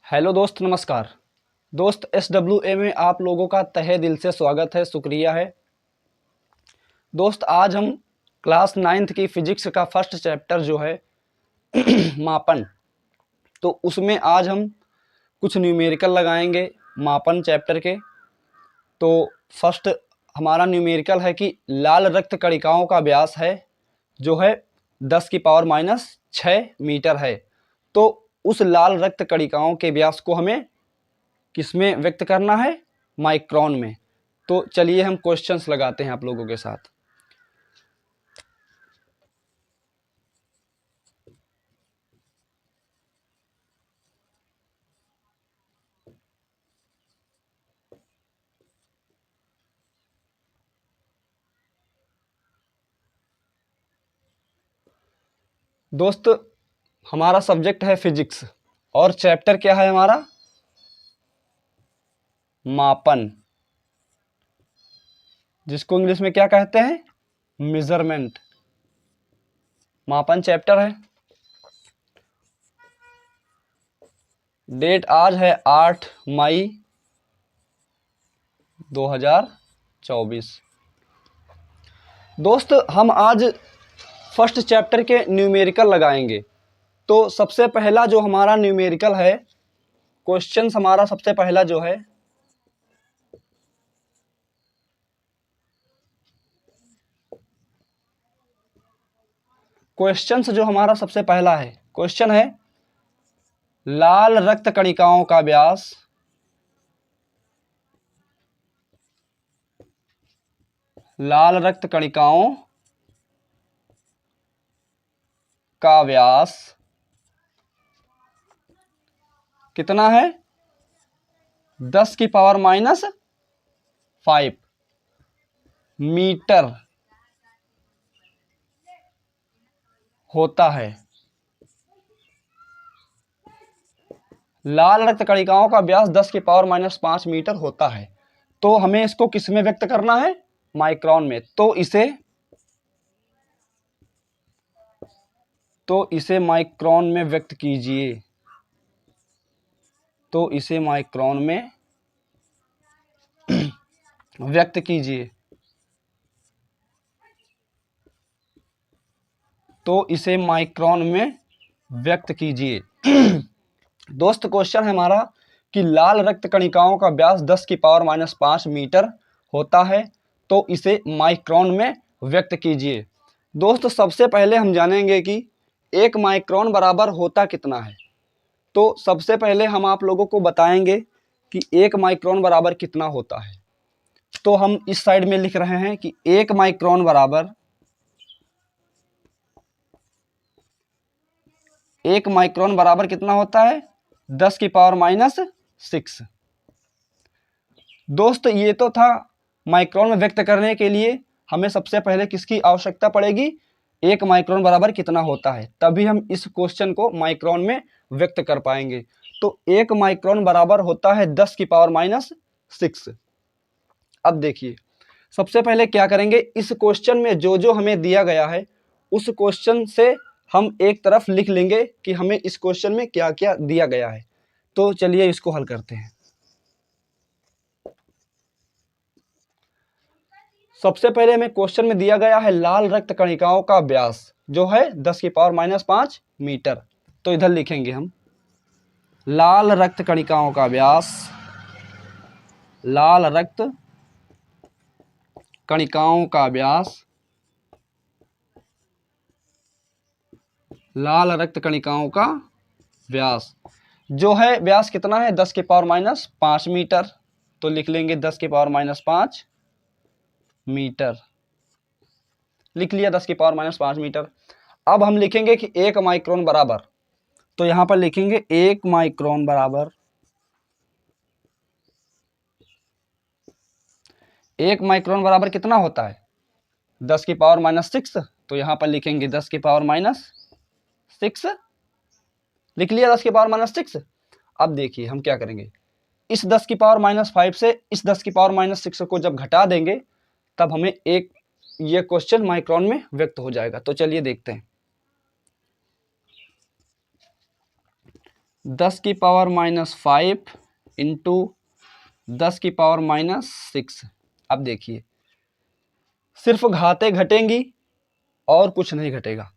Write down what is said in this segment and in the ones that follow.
Hello दोस्त, नमस्कार दोस्त। SWA में आप लोगों का तहे दिल से स्वागत है, शुक्रिया है दोस्त। आज हम क्लास 9th की फिजिक्स का फर्स्ट चैप्टर जो है मापन, तो उसमें आज हम कुछ न्यूमेरिकल लगाएंगे मापन चैप्टर के। तो फर्स्ट हमारा न्यूमेरिकल है कि लाल रक्त कणिकाओं का व्यास है जो है 10⁻⁶ मीटर है। तो उस लाल रक्त कणिकाओं के व्यास को हमें किसमें व्यक्त करना है? माइक्रोन में। तो चलिए हम क्वेश्चंस लगाते हैं आप लोगों के साथ। दोस्त, हमारा सब्जेक्ट है फिजिक्स और चैप्टर क्या है हमारा? मापन, जिसको इंग्लिश में क्या कहते हैं? मेजरमेंट। मापन चैप्टर है। डेट आज है 8 मई 2024। दोस्त, हम आज फर्स्ट चैप्टर के न्यूमेरिकल लगाएंगे। तो सबसे पहला जो हमारा न्यूमेरिकल है, क्वेश्चन हमारा सबसे पहला जो है, क्वेश्चंस जो हमारा सबसे पहला है, क्वेश्चन है लाल रक्त कणिकाओं का व्यास लाल रक्त कणिकाओं का व्यास कितना है? 10⁻⁵ मीटर होता है। लाल रक्त कणिकाओं का व्यास 10⁻⁵ मीटर होता है। तो हमें इसको किस में व्यक्त करना है? माइक्रोन में। तो इसे माइक्रोन में व्यक्त कीजिए। तो इसे माइक्रोन में व्यक्त कीजिए। तो इसे माइक्रोन में व्यक्त कीजिए। दोस्त, क्वेश्चन है हमारा कि लाल रक्त कणिकाओं का व्यास 10⁻⁵ मीटर होता है। तो इसे माइक्रोन में व्यक्त कीजिए। दोस्त, सबसे पहले हम जानेंगे कि 1 माइक्रोन बराबर होता कितना है। तो सबसे पहले हम आप लोगों को बताएंगे कि 1 माइक्रोन बराबर कितना होता है। तो हम इस साइड में लिख रहे हैं कि 1 माइक्रोन बराबर 1 माइक्रोन बराबर कितना होता है? 10⁻⁶। दोस्त, ये तो था माइक्रोन में व्यक्त करने के लिए हमें सबसे पहले किसकी आवश्यकता पड़ेगी? 1 माइक्रोन बराबर कितना होता है, तभी हम इस क्वेश्चन को माइक्रोन में व्यक्त कर पाएंगे। तो 1 माइक्रोन बराबर होता है 10⁻⁶। अब देखिए, सबसे पहले क्या करेंगे, इस क्वेश्चन में जो जो हमें दिया गया है उस क्वेश्चन से हम एक तरफ लिख लेंगे कि हमें इस क्वेश्चन में क्या क्या दिया गया है। तो चलिए इसको हल करते हैं। सबसे पहले हमें क्वेश्चन में दिया गया है लाल रक्त कणिकाओं का व्यास जो है 10⁻⁵ मीटर। तो इधर लिखेंगे हम लाल रक्त कणिकाओं का व्यास, लाल रक्त कणिकाओं का व्यास, लाल रक्त कणिकाओं का व्यास जो है, व्यास कितना है? 10⁻⁵ मीटर। तो लिख लेंगे 10⁻⁵ मीटर। लिख लिया 10⁻⁵ मीटर। अब हम लिखेंगे कि 1 माइक्रोन बराबर, तो यहां पर लिखेंगे 1 माइक्रोन बराबर 1 माइक्रोन बराबर कितना होता है? 10⁻�6। तो यहां पर लिखेंगे 10⁻�6। लिख लिया 10⁻�6। अब देखिए हम क्या करेंगे, इस 10⁻⁵ से इस 10⁻�6 को जब घटा देंगे तब हमें एक ये क्वेश्चन माइक्रोन में व्यक्त हो जाएगा। तो चलिए देखते हैं। 10⁻⁵ इंटू 10⁻⁻6। अब देखिए सिर्फ घातें घटेंगी और कुछ नहीं घटेगा,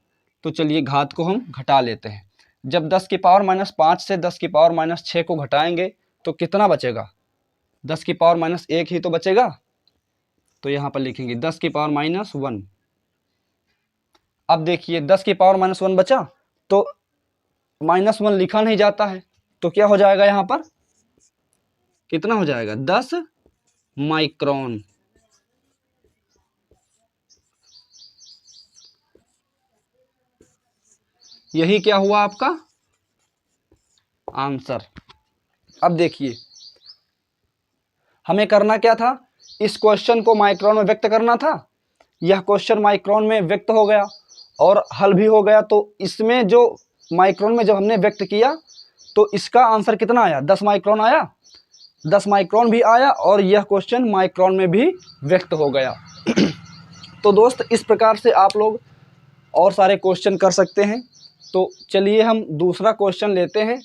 तो चलिए घात को हम घटा लेते हैं। जब 10⁻⁵ से 10⁻�6 को घटाएंगे तो कितना बचेगा? 10⁻1 ही तो बचेगा। तो यहाँ पर लिखेंगे 10⁻1। अब देखिए 10⁻1 बचा तो -1 लिखा नहीं जाता है, तो क्या हो जाएगा? यहाँ पर कितना हो जाएगा? 10 माइक्रोन। यही क्या हुआ आपका आंसर। अब देखिए हमें करना क्या था? इस क्वेश्चन को माइक्रोन में व्यक्त करना था। यह क्वेश्चन माइक्रोन में व्यक्त हो गया और हल भी हो गया। तो इसमें जो माइक्रोन में जब हमने व्यक्त किया तो इसका आंसर कितना आया? 10 माइक्रोन आया। 10 माइक्रोन भी आया और यह क्वेश्चन माइक्रोन में भी व्यक्त हो गया। तो दोस्त इस प्रकार से आप लोग और सारे क्वेश्चन कर सकते हैं। तो चलिए हम दूसरा क्वेश्चन लेते हैं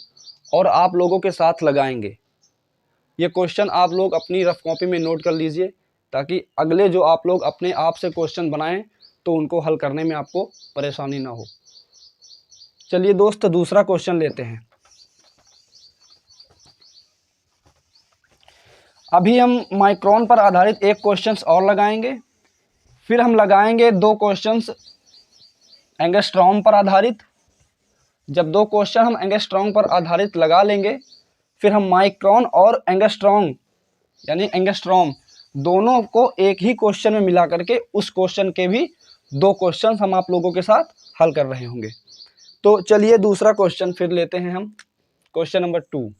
और आप लोगों के साथ लगाएंगे। ये क्वेश्चन आप लोग अपनी रफ कॉपी में नोट कर लीजिए, ताकि अगले जो आप लोग अपने आप से क्वेश्चन बनाएं तो उनको हल करने में आपको परेशानी ना हो। चलिए दोस्त दूसरा क्वेश्चन लेते हैं। अभी हम माइक्रोन पर आधारित एक क्वेश्चन और लगाएंगे, फिर हम लगाएंगे 2 क्वेश्चंस एंगस्ट्रॉम पर आधारित। जब 2 क्वेश्चन हम एंगस्ट्रॉम पर आधारित लगा लेंगे, फिर हम माइक्रोन और एंगस्ट्रॉम यानी एंगस्ट्रॉम दोनों को एक ही क्वेश्चन में मिला करके उस क्वेश्चन के भी 2 क्वेश्चन हम आप लोगों के साथ हल कर रहे होंगे। तो चलिए दूसरा क्वेश्चन फिर लेते हैं हम। Question number 2।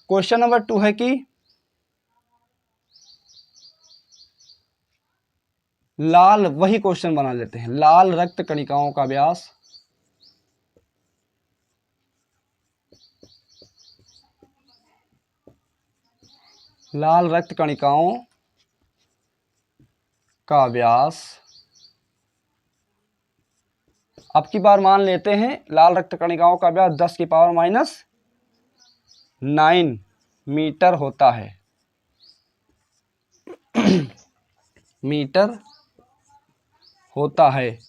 क्वेश्चन नंबर 2 है कि लाल, वही क्वेश्चन बना लेते हैं। लाल रक्त कणिकाओं का व्यास अब की बार मान लेते हैं लाल रक्त कणिकाओं का व्यास 10⁻⁹ मीटर होता है। मीटर होता है।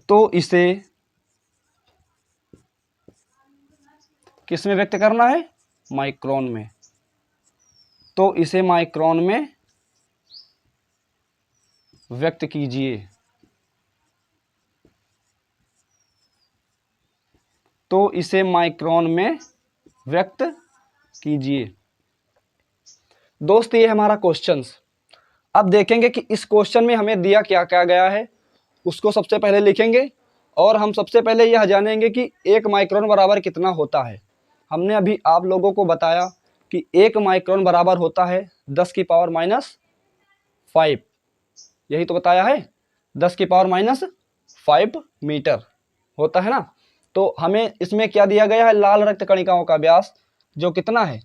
तो इसे किस में व्यक्त करना है? माइक्रोन में। तो इसे माइक्रोन में व्यक्त कीजिए। तो इसे माइक्रोन में व्यक्त कीजिए। दोस्त ये हमारा क्वेश्चंस। अब देखेंगे कि इस क्वेश्चन में हमें दिया क्या क्या गया है, उसको सबसे पहले लिखेंगे और हम सबसे पहले यह जानेंगे कि 1 माइक्रोन बराबर कितना होता है। हमने अभी आप लोगों को बताया कि 1 माइक्रोन बराबर होता है 10⁻⁵। यही तो बताया है, 10⁻⁵ मीटर होता है ना। तो हमें इसमें क्या दिया गया है? लाल रक्त कणिकाओं का व्यास जो कितना है?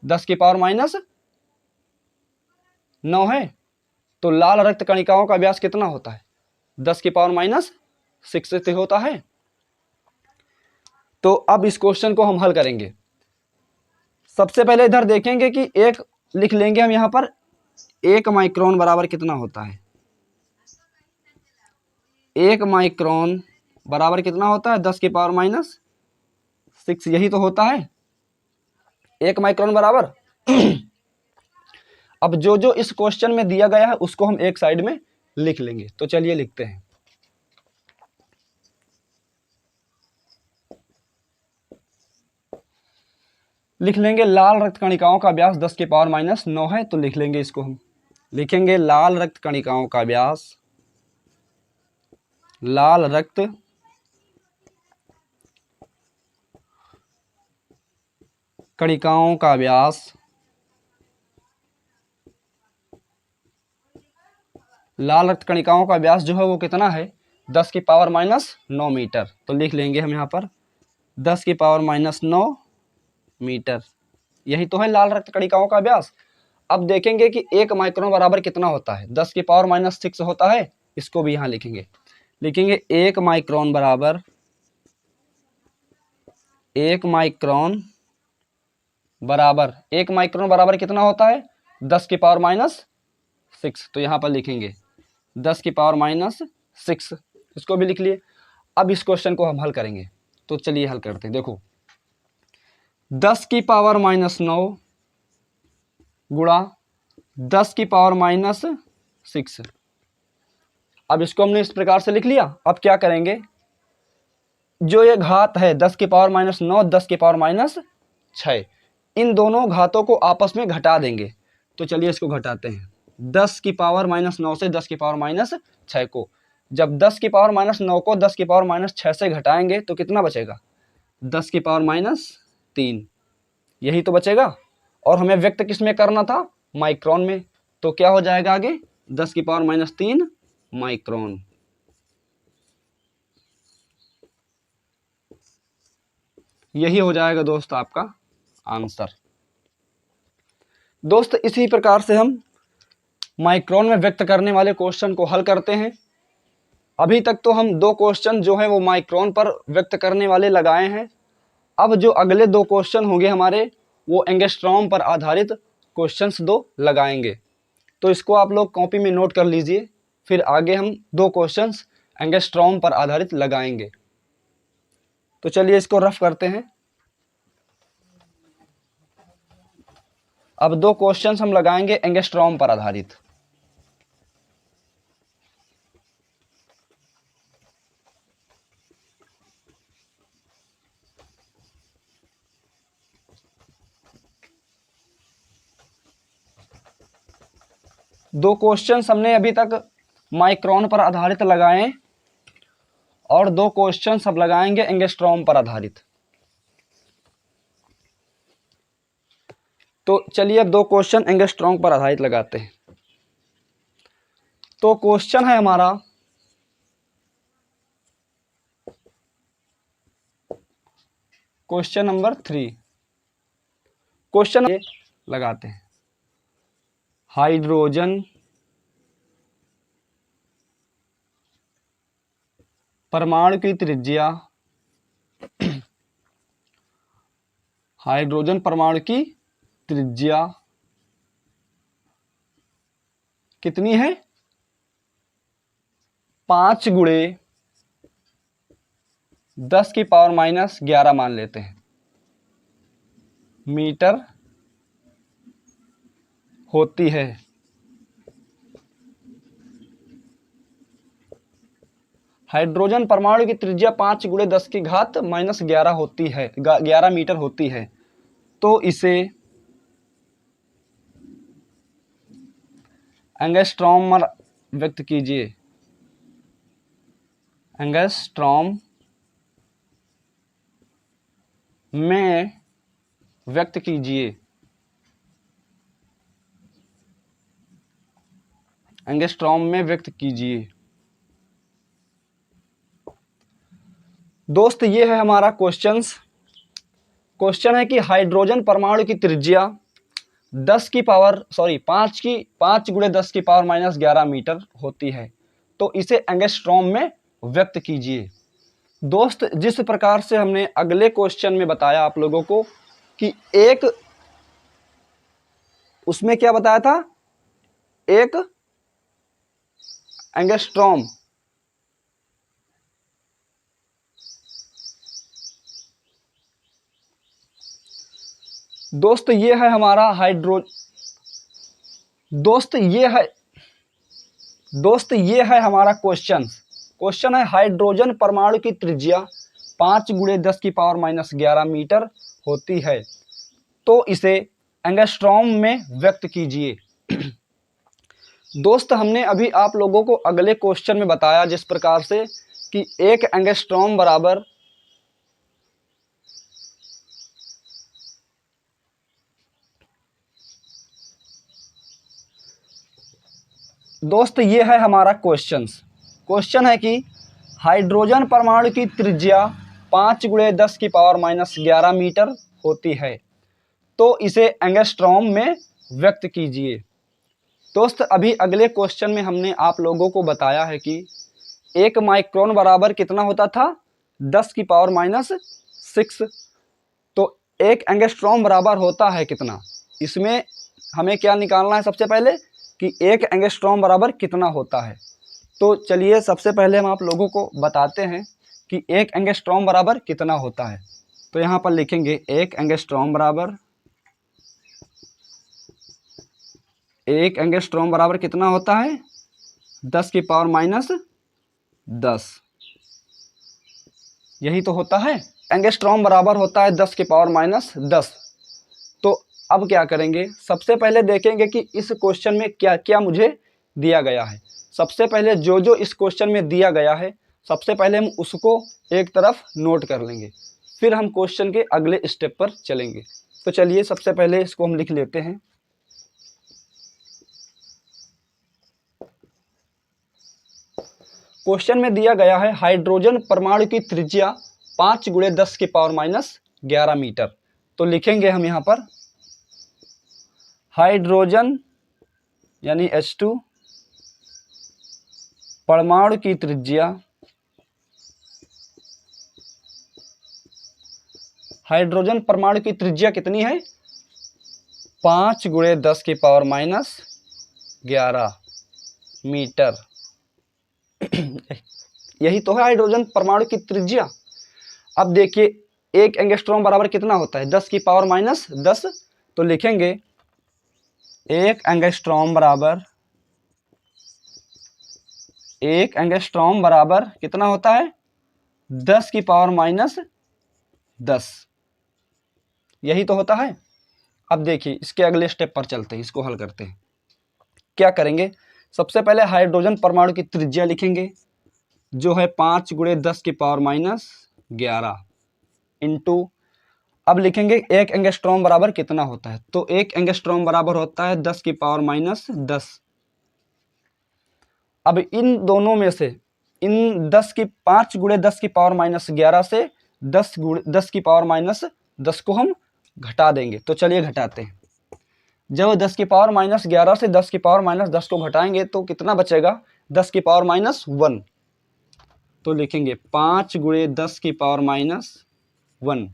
10⁻⁹ है। तो लाल रक्त कणिकाओं का व्यास कितना होता है? 10⁻⁶ होता है। तो अब इस क्वेश्चन को हम हल करेंगे। सबसे पहले इधर देखेंगे कि एक लिख लेंगे हम यहाँ पर 1 माइक्रोन बराबर कितना होता है? 1 माइक्रोन बराबर कितना होता है? 10⁻⁶ यही तो होता है 1 माइक्रोन बराबर। अब जो जो इस क्वेश्चन में दिया गया है उसको हम एक साइड में लिख लेंगे। तो चलिए लिखते हैं। लिख लेंगे लाल रक्त कणिकाओं का व्यास 10⁻⁹ है। तो लिख लेंगे इसको, हम लिखेंगे लाल रक्त कणिकाओं का व्यास, लाल रक्त कणिकाओं का व्यास लाल रक्त कणिकाओं का व्यास जो है वो कितना है? 10⁻⁹ मीटर। तो लिख लेंगे हम यहाँ पर 10⁻⁹ मीटर। यही तो है लाल रक्त कणिकाओं का व्यास। अब देखेंगे कि 1 माइक्रोन बराबर कितना होता है? 10⁻⁶ होता है। इसको भी यहाँ लिखेंगे। 1 माइक्रोन बराबर 1 माइक्रोन बराबर, 1 माइक्रोन बराबर कितना होता है? 10 की पावर माइनस 6। तो यहाँ पर लिखेंगे 10 की पावर माइनस 6, इसको भी लिख लिए। अब इस क्वेश्चन को हम हल करेंगे, तो चलिए हल करते हैं। देखो 10 की पावर माइनस 9 गुणा 10 की पावर माइनस 6। अब इसको हमने इस प्रकार से लिख लिया। अब क्या करेंगे, जो ये घात है 10 की पावर माइनस 9, 10 की पावर माइनस 6, इन दोनों घातों को आपस में घटा देंगे। तो चलिए इसको घटाते हैं। 10 की पावर माइनस 9 से 10 की पावर माइनस 6 को, जब 10 की पावर माइनस 9 को 10 की पावर माइनस 6 से घटाएंगे तो कितना बचेगा? 10 की पावर माइनस 3, यही तो बचेगा। और हमें व्यक्त किस में करना था? माइक्रोन में। तो क्या हो जाएगा आगे? 10 की पावर माइनस 3 माइक्रोन। यही हो जाएगा दोस्त आपका आंसर। दोस्त इसी प्रकार से हम माइक्रोन में व्यक्त करने वाले क्वेश्चन को हल करते हैं। अभी तक तो हम 2 क्वेश्चन जो है वो माइक्रोन पर व्यक्त करने वाले लगाए हैं। अब जो अगले 2 क्वेश्चन होंगे हमारे, वो एंगस्ट्रॉम पर आधारित क्वेश्चंस 2 लगाएंगे। तो इसको आप लोग कॉपी में नोट कर लीजिए। फिर आगे हम 2 क्वेश्चंस एंगस्ट्रॉम पर आधारित लगाएंगे। तो चलिए इसको रफ करते हैं। अब 2 क्वेश्चंस हम लगाएंगे एंगस्ट्रॉम पर आधारित। दो क्वेश्चंस हमने अभी तक माइक्रोन पर आधारित लगाए और 2 क्वेश्चंस अब लगाएंगे एंगस्ट्रॉम पर आधारित। तो चलिए अब 2 क्वेश्चन एंगस्ट्रॉम पर आधारित लगाते हैं। तो क्वेश्चन है हमारा, क्वेश्चन नंबर 3। क्वेश्चन लगाते हैं। हाइड्रोजन परमाणु की त्रिज्या, हाइड्रोजन परमाणु की त्रिज्या कितनी है? 5 गुणे 10 की पावर माइनस 11 मान लेते हैं मीटर होती है। हाइड्रोजन परमाणु की त्रिज्या 5 गुणे 10 की घात माइनस 11 होती है, 11 मीटर होती है। तो इसे एंगस्ट्रॉम में व्यक्त कीजिए। एंगस्ट्रॉम में व्यक्त कीजिए। एंगस्ट्रॉम में व्यक्त कीजिए। दोस्त ये है हमारा क्वेश्चन है कि हाइड्रोजन परमाणु की त्रिज्या 5 गुणे 10 की पावर माइनस 11 मीटर होती है। तो इसे एंगस्ट्रॉम में व्यक्त कीजिए। दोस्त जिस प्रकार से हमने अगले क्वेश्चन में बताया आप लोगों को कि एक, उसमें क्या बताया था, एक एंगस्ट्रॉम दोस्त ये है हमारा दोस्त ये है हमारा क्वेश्चन है हाइड्रोजन परमाणु की त्रिज्या 5 गुणे 10 की पावर माइनस 11 मीटर होती है। तो इसे एंगस्ट्रॉम में व्यक्त कीजिए। दोस्त हमने अभी आप लोगों को अगले क्वेश्चन में बताया जिस प्रकार से कि एक एंगस्ट्रॉम बराबर दोस्त ये है हमारा क्वेश्चन है कि हाइड्रोजन परमाणु की त्रिज्या 5 गुणे 10 की पावर माइनस 11 मीटर होती है। तो इसे एंगस्ट्रॉम में व्यक्त कीजिए। दोस्त अभी अगले क्वेश्चन में हमने आप लोगों को बताया है कि 1 माइक्रोन बराबर कितना होता था? 10 की पावर माइनस 6। तो एक एंगस्ट्रॉम बराबर होता है कितना, इसमें हमें क्या निकालना है सबसे पहले कि एक एंगस्ट्रॉम बराबर कितना होता है। तो चलिए सबसे पहले हम आप लोगों को बताते हैं कि एक एंगस्ट्रॉम बराबर कितना होता है। तो यहाँ पर लिखेंगे एक एंगस्ट्रॉम बराबर कितना होता है, 10 की पावर माइनस 10, यही तो होता है। एंगस्ट्रॉम बराबर होता है 10 की पावर माइनस 10। तो अब क्या करेंगे, सबसे पहले देखेंगे कि इस क्वेश्चन में क्या क्या मुझे दिया गया है। सबसे पहले जो जो इस क्वेश्चन में दिया गया है सबसे पहले हम उसको एक तरफ नोट कर लेंगे, फिर हम क्वेश्चन के अगले स्टेप पर चलेंगे। तो चलिए सबसे पहले इसको हम लिख लेते हैं। क्वेश्चन में दिया गया है हाइड्रोजन परमाणु की त्रिज्या 5 × 10 की पावर माइनस 11 मीटर। तो लिखेंगे हम यहाँ पर हाइड्रोजन यानी H2 परमाणु की त्रिज्या, हाइड्रोजन परमाणु की त्रिज्या कितनी है, 5 × 10 की पावर माइनस 11 मीटर। यही तो है हाइड्रोजन परमाणु की त्रिज्या। अब देखिए एक एंगस्ट्रॉम बराबर कितना होता है, 10 की पावर माइनस 10। तो लिखेंगे एक एंगस्ट्रॉम बराबर कितना होता है, 10 की पावर माइनस 10, यही तो होता है। अब देखिए इसके अगले स्टेप पर चलते हैं, इसको हल करते हैं। क्या करेंगे, सबसे पहले हाइड्रोजन परमाणु की त्रिज्या लिखेंगे जो है 5 × 10 की पावर माइनस 11 इंटू, अब लिखेंगे एक एंगस्ट्रॉम बराबर कितना होता है। तो एक एंगस्ट्रॉम बराबर होता है 10 की पावर माइनस 10। अब इन दोनों में से इन 5 × 10 की पावर माइनस 11 से 10 की पावर माइनस 10 को हम घटा देंगे। तो चलिए घटाते हैं। जब 10 की पावर माइनस 11 से 10 की पावर माइनस 10 को घटाएंगे तो कितना बचेगा, 10 की पावर माइनस 1। तो लिखेंगे 5 × 10 की पावर माइनस 1।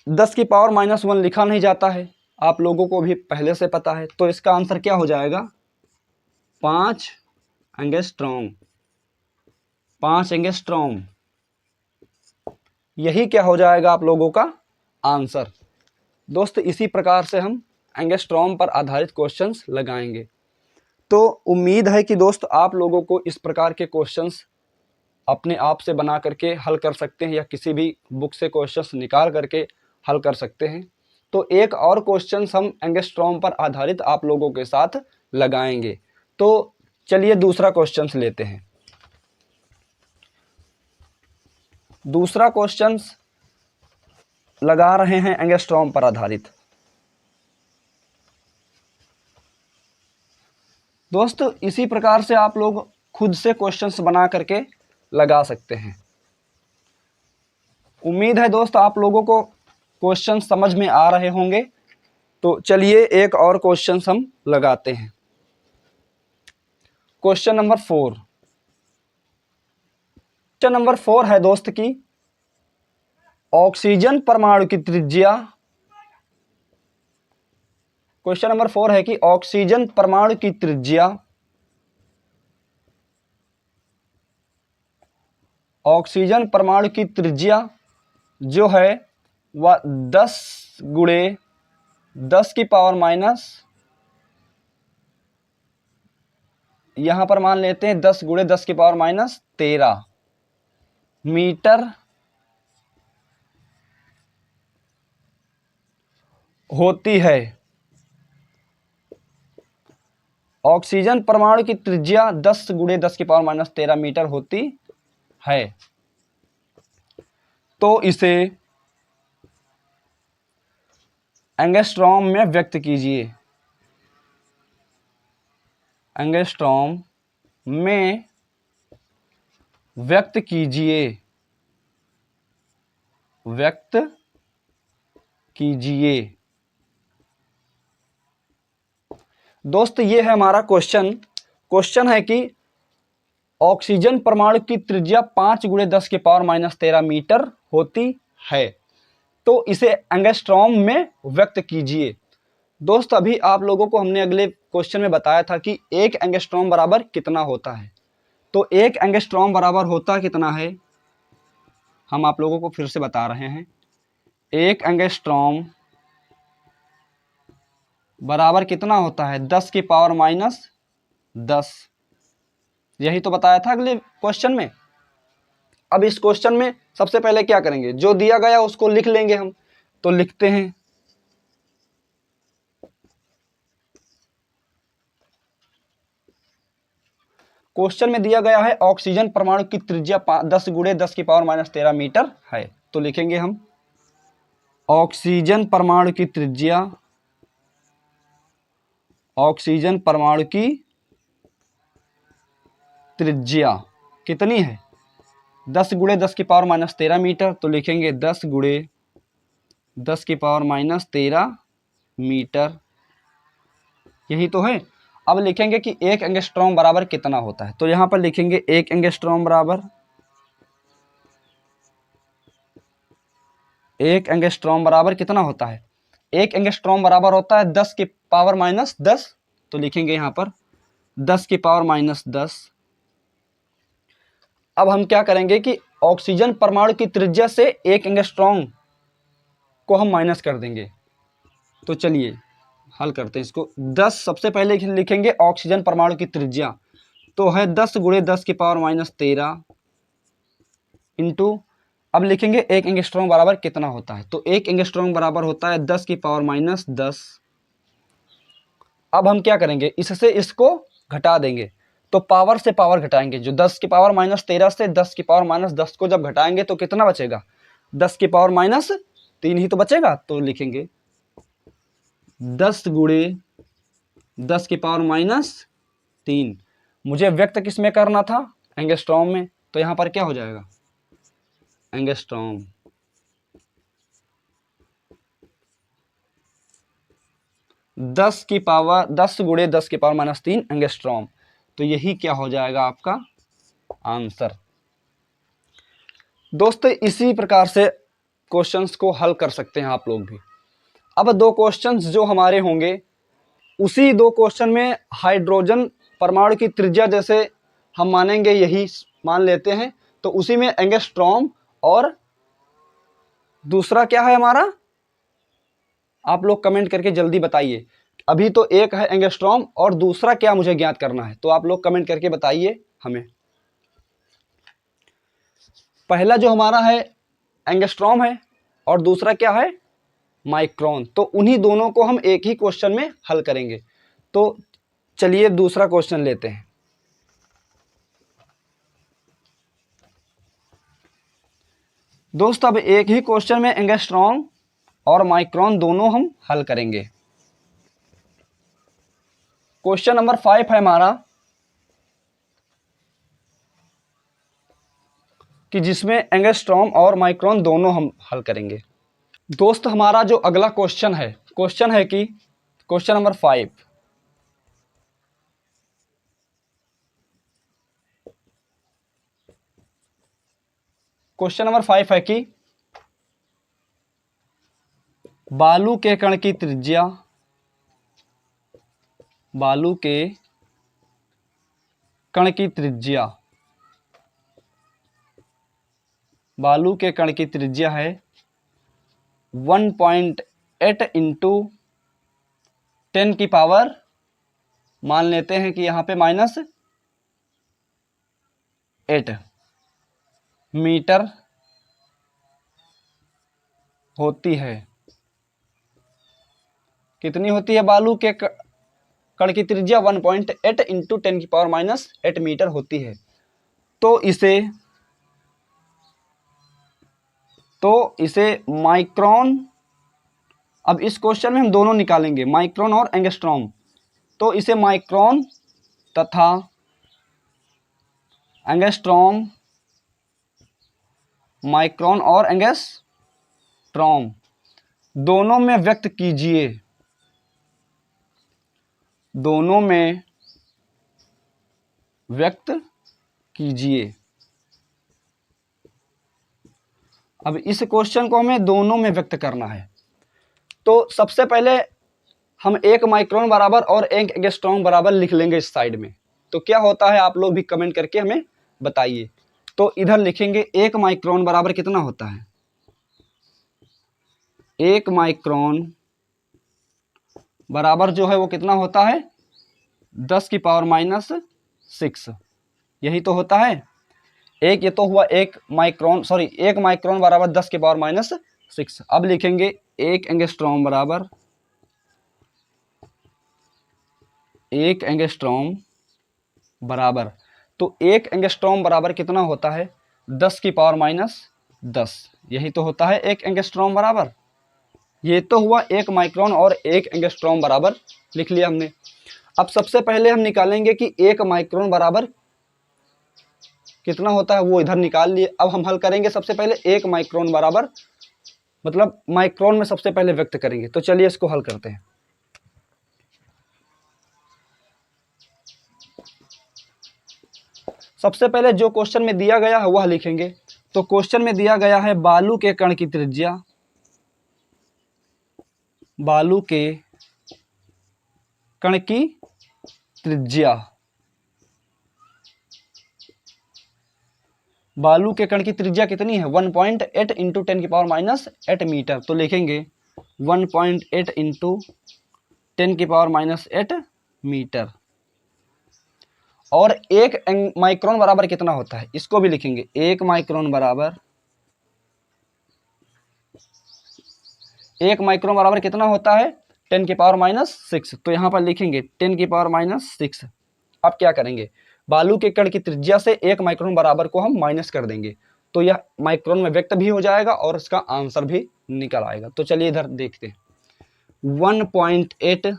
10 की पावर माइनस 1 लिखा नहीं जाता है, आप लोगों को भी पहले से पता है। तो इसका आंसर क्या हो जाएगा, 5 एंगस्ट्रॉम। यही क्या हो जाएगा आप लोगों का आंसर। दोस्त इसी प्रकार से हम एंगस्ट्रॉम पर आधारित क्वेश्चंस लगाएंगे। तो उम्मीद है कि दोस्त आप लोगों को इस प्रकार के क्वेश्चंस अपने आप से बना करके हल कर सकते हैं या किसी भी बुक से क्वेश्चंस निकाल करके हल कर सकते हैं। तो एक और क्वेश्चंस हम एंगस्ट्रॉम पर आधारित आप लोगों के साथ लगाएंगे। तो चलिए दूसरा क्वेश्चंस लेते हैं। दूसरा क्वेश्चंस लगा रहे हैं एंगस्ट्रॉम पर आधारित। दोस्तों इसी प्रकार से आप लोग खुद से क्वेश्चंस बना करके लगा सकते हैं। उम्मीद है दोस्त आप लोगों को क्वेश्चन समझ में आ रहे होंगे। तो चलिए एक और क्वेश्चन हम लगाते हैं। क्वेश्चन नंबर 4 है दोस्त की ऑक्सीजन परमाणु की त्रिज्या। क्वेश्चन नंबर 4 है कि ऑक्सीजन परमाणु की त्रिज्या, ऑक्सीजन परमाणु की त्रिज्या जो है वह 10 × 10 की पावर माइनस, यहां पर मान लेते हैं 10 × 10 की पावर माइनस 13 मीटर होती है। ऑक्सीजन परमाणु की त्रिज्या 10 × 10 की पावर माइनस 13 मीटर होती है। तो इसे एंगस्ट्रॉम में व्यक्त कीजिए। एंगस्ट्रॉम में व्यक्त कीजिए, व्यक्त कीजिए। दोस्त ये है हमारा क्वेश्चन है कि ऑक्सीजन परमाणु की त्रिज्या 5 × 10 की पावर माइनस 13 मीटर होती है, तो इसे एंगस्ट्रॉम में व्यक्त कीजिए। दोस्त अभी आप लोगों को हमने अगले क्वेश्चन में बताया था कि एक एंगस्ट्रॉम बराबर कितना होता है। तो एक एंगस्ट्रॉम बराबर होता कितना है, हम आप लोगों को फिर से बता रहे हैं। एक एंगस्ट्रॉम बराबर कितना होता है, 10 की पावर माइनस 10। यही तो बताया था अगले क्वेश्चन में। अब इस क्वेश्चन में सबसे पहले क्या करेंगे, जो दिया गया उसको लिख लेंगे हम। तो लिखते हैं, क्वेश्चन में दिया गया है ऑक्सीजन परमाणु की त्रिज्या 10 गुणे 10 की पावर माइनस 13 मीटर है। तो लिखेंगे हम ऑक्सीजन परमाणु की त्रिज्या, ऑक्सीजन परमाणु की त्रिज्या कितनी है, 10 गुणे 10 की पावर माइनस 13 मीटर। तो लिखेंगे 10 गुणे 10 की पावर माइनस 13 मीटर, यही तो है। अब लिखेंगे कि एक एंगस्ट्रॉम बराबर कितना होता है। तो यहां पर लिखेंगे एक एंगस्ट्रॉम बराबर, एक एंगस्ट्रॉम बराबर कितना होता है, एक एंगस्ट्रॉम बराबर होता है 10 की पावर माइनस 10। तो लिखेंगे यहां पर 10 की पावर माइनस 10। अब हम क्या करेंगे कि ऑक्सीजन परमाणु की त्रिज्या से एक एंगस्ट्रॉम को हम माइनस कर देंगे। तो चलिए हल करते हैं इसको। 10 सबसे पहले लिखेंगे ऑक्सीजन परमाणु की त्रिज्या, तो है 10 गुणे 10 की पावर माइनस 13 इंटू, अब लिखेंगे एक एंगस्ट्रॉम बराबर कितना होता है। तो एक एंगस्ट्रॉम बराबर होता है 10 की पावर माइनस 10। अब हम क्या करेंगे, इससे इसको घटा देंगे। तो पावर से पावर घटाएंगे, जो 10 की पावर माइनस 13 से 10 की पावर माइनस 10 को जब घटाएंगे तो कितना बचेगा, 10 की पावर माइनस 3 ही तो बचेगा। तो लिखेंगे 10 गुणे 10 की पावर माइनस 3। मुझे व्यक्त किस में करना था, एंगस्ट्रॉम में। तो यहां पर क्या हो जाएगा, एंगस्ट्रॉम 10 की पावर 10 गुणे 10 की पावर माइनस 3 एंगस्ट्रॉम। तो यही क्या हो जाएगा आपका आंसर। दोस्तों इसी प्रकार से क्वेश्चंस को हल कर सकते हैं आप लोग भी। अब दो क्वेश्चंस जो हमारे होंगे, उसी दो क्वेश्चन में हाइड्रोजन परमाणु की त्रिज्या जैसे हम मानेंगे, यही मान लेते हैं। तो उसी में एंगस्ट्रॉम और दूसरा क्या है हमारा, आप लोग कमेंट करके जल्दी बताइए। अभी तो एक है एंगस्ट्रॉम और दूसरा क्या मुझे ज्ञात करना है, तो आप लोग कमेंट करके बताइए हमें। पहला जो हमारा है एंगस्ट्रॉम है और दूसरा क्या है, माइक्रोन। तो उन्हीं दोनों को हम एक ही क्वेश्चन में हल करेंगे। तो चलिए दूसरा क्वेश्चन लेते हैं। दोस्त अब एक ही क्वेश्चन में एंगस्ट्रॉम और माइक्रोन दोनों हम हल करेंगे। क्वेश्चन नंबर 5 है हमारा, कि जिसमें एंगस्ट्रॉम और माइक्रोन दोनों हम हल करेंगे। दोस्त हमारा जो अगला क्वेश्चन है कि क्वेश्चन नंबर 5, क्वेश्चन नंबर 5 है कि बालू के कण की त्रिज्या, बालू के कण की त्रिज्या, बालू के कण की त्रिज्या है 1.8 इंटू 10 की पावर, मान लेते हैं कि यहां पे माइनस 8 मीटर होती है। कितनी होती है, बालू के कण की त्रिज्या 1.8 इंटू 10 की पावर माइनस 8 मीटर होती है। तो इसे माइक्रोन, अब इस क्वेश्चन में हम दोनों निकालेंगे, माइक्रोन और एंगस्ट्रॉम। तो इसे माइक्रोन तथा एंगस्ट्रॉम, माइक्रोन और एंगस्ट्रॉम दोनों में व्यक्त कीजिए, दोनों में व्यक्त कीजिए। अब इस क्वेश्चन को हमें दोनों में व्यक्त करना है। तो सबसे पहले हम 1 माइक्रोन बराबर और 1 एंगस्ट्रॉम बराबर लिख लेंगे इस साइड में। तो क्या होता है आप लोग भी कमेंट करके हमें बताइए। तो इधर लिखेंगे 1 माइक्रोन बराबर कितना होता है, 1 माइक्रोन बराबर जो है वो कितना होता है 10⁻⁻⁶। यही तो होता है। एक ये तो हुआ 1 माइक्रोन, सॉरी 1 माइक्रोन बराबर 10⁻⁶। अब लिखेंगे 1 एंगस्ट्रॉम बराबर, 1 एंगस्ट्रॉम बराबर, तो 1 एंगस्ट्रॉम बराबर कितना होता है 10⁻⁻10। यही तो होता है 1 एंगस्ट्रॉम बराबर। ये तो हुआ 1 माइक्रोन और 1 एंगस्ट्रॉम बराबर लिख लिया हमने। अब सबसे पहले हम निकालेंगे कि 1 माइक्रोन बराबर कितना होता है, वो इधर निकाल लिए। अब हम हल करेंगे सबसे पहले 1 माइक्रोन बराबर, मतलब माइक्रोन में सबसे पहले व्यक्त करेंगे। तो चलिए इसको हल करते हैं। सबसे पहले जो क्वेश्चन में दिया गया है वह लिखेंगे। तो क्वेश्चन में दिया गया है बालू के कण की त्रिज्या, बालू के कण की त्रिज्या, बालू के कण की त्रिज्या कितनी है 1.8 × 10⁻⁸ मीटर। तो लिखेंगे 1.8 × 10⁻⁸ मीटर। और 1 माइक्रोन बराबर कितना होता है, इसको भी लिखेंगे। 1 माइक्रोन बराबर, 1 माइक्रोन बराबर कितना होता है 10⁻⁻⁶। तो यहाँ पर लिखेंगे 10⁻⁶। अब क्या करेंगे, बालू के कण की त्रिज्या से 1 माइक्रोन बराबर को हम माइनस कर देंगे। तो यह माइक्रोन में व्यक्त भी हो जाएगा और इसका आंसर भी निकल आएगा। तो चलिए इधर देखते हैं। 1.8 ×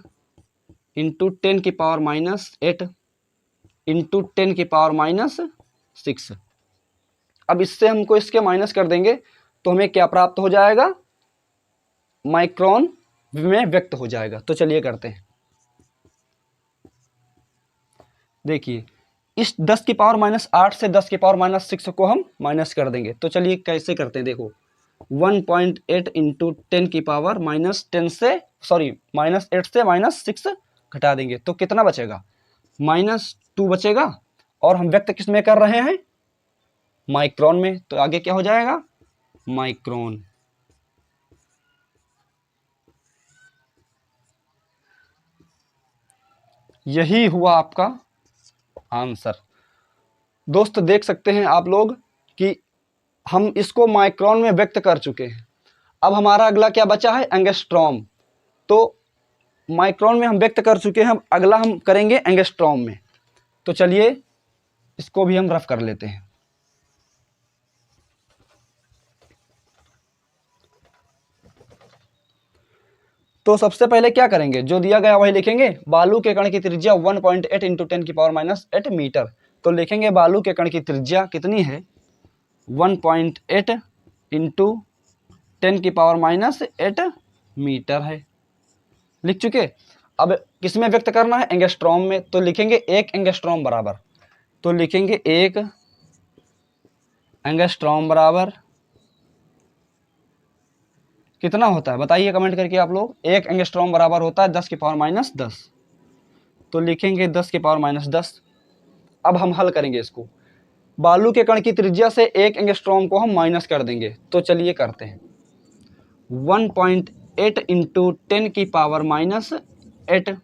10⁻⁸ इंटू 10⁻⁶। अब इससे हमको इसके माइनस कर देंगे तो हमें क्या प्राप्त हो जाएगा, माइक्रोन में व्यक्त हो जाएगा। तो चलिए करते हैं। देखिए इस 10⁻⁸ से 10⁻⁶ को हम माइनस कर देंगे। तो चलिए कैसे करते हैं, देखो 1.8 × 10⁻⁻10 से, सॉरी -8 से -6 घटा देंगे तो कितना बचेगा -2 बचेगा। और हम व्यक्त किस में कर रहे हैं, माइक्रोन में। तो आगे क्या हो जाएगा, माइक्रोन। यही हुआ आपका आंसर। दोस्त देख सकते हैं आप लोग कि हम इसको माइक्रोन में व्यक्त कर चुके हैं। अब हमारा अगला क्या बचा है, एंगस्ट्रॉम। तो माइक्रोन में हम व्यक्त कर चुके हैं, अगला हम करेंगे एंगस्ट्रॉम में। तो चलिए इसको भी हम रफ कर लेते हैं। तो सबसे पहले क्या करेंगे, जो दिया गया वही लिखेंगे। बालू के कण की त्रिज्या 1.8 × 10⁻⁸ मीटर। तो लिखेंगे बालू के कण की त्रिज्या कितनी है 1.8 × 10⁻⁸ मीटर है। लिख चुके। अब किस में व्यक्त करना है, एंगस्ट्रॉम में। तो लिखेंगे 1 एंगस्ट्रॉम बराबर, तो लिखेंगे 1 एंगस्ट्रॉम बराबर कितना होता है बताइए कमेंट करके आप लोग। 1 एंगस्ट्रॉम बराबर होता है 10⁻⁻10। तो लिखेंगे 10⁻⁻10। अब हम हल करेंगे इसको। बालू के कण की त्रिज्या से 1 एंगस्ट्रॉम को हम माइनस कर देंगे। तो चलिए करते हैं। 1.8 × 10⁻⁻8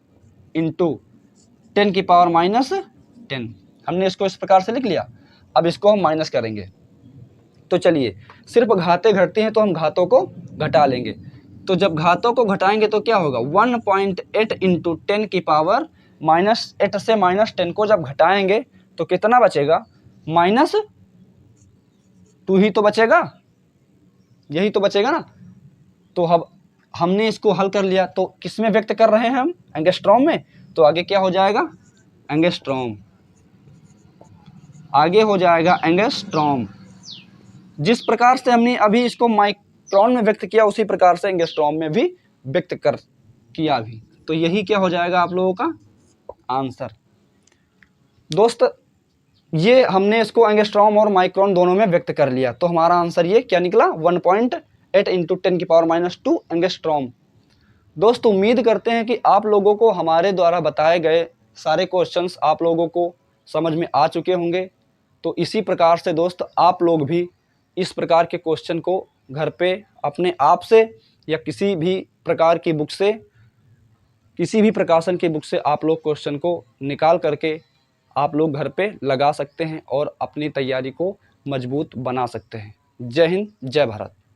इंटू 10⁻⁻10। हमने इसको इस प्रकार से लिख लिया। अब इसको हम माइनस करेंगे। तो चलिए सिर्फ घातें घटती हैं तो हम घातों को घटा लेंगे। तो जब घातों को घटाएंगे तो क्या होगा, 1.8 × 10⁻⁻8 से -10 को जब घटाएंगे तो कितना बचेगा, -2 ही तो बचेगा, यही तो बचेगा ना। तो अब हमने इसको हल कर लिया। तो किस में व्यक्त कर रहे हैं हम, एंगस्ट्रॉम में। तो आगे क्या हो जाएगा, एंगस्ट्रॉम। आगे हो जाएगा एंगस्ट्रॉम। जिस प्रकार से हमने अभी इसको माइक्रोन में व्यक्त किया उसी प्रकार से एंगस्ट्रॉम में भी व्यक्त कर किया भी। तो यही क्या हो जाएगा आप लोगों का आंसर। दोस्त ये हमने इसको एंगस्ट्रॉम और माइक्रोन दोनों में व्यक्त कर लिया, तो हमारा आंसर ये क्या निकला 1.8 इंटू 10⁻² एंगस्ट्रॉम। दोस्त उम्मीद करते हैं कि आप लोगों को हमारे द्वारा बताए गए सारे क्वेश्चंस आप लोगों को समझ में आ चुके होंगे। तो इसी प्रकार से दोस्त आप लोग भी इस प्रकार के क्वेश्चन को घर पे अपने आप से या किसी भी प्रकार की बुक से, किसी भी प्रकाशन की बुक से आप लोग क्वेश्चन को निकाल करके आप लोग घर पे लगा सकते हैं और अपनी तैयारी को मजबूत बना सकते हैं। जय हिंद, जय भारत।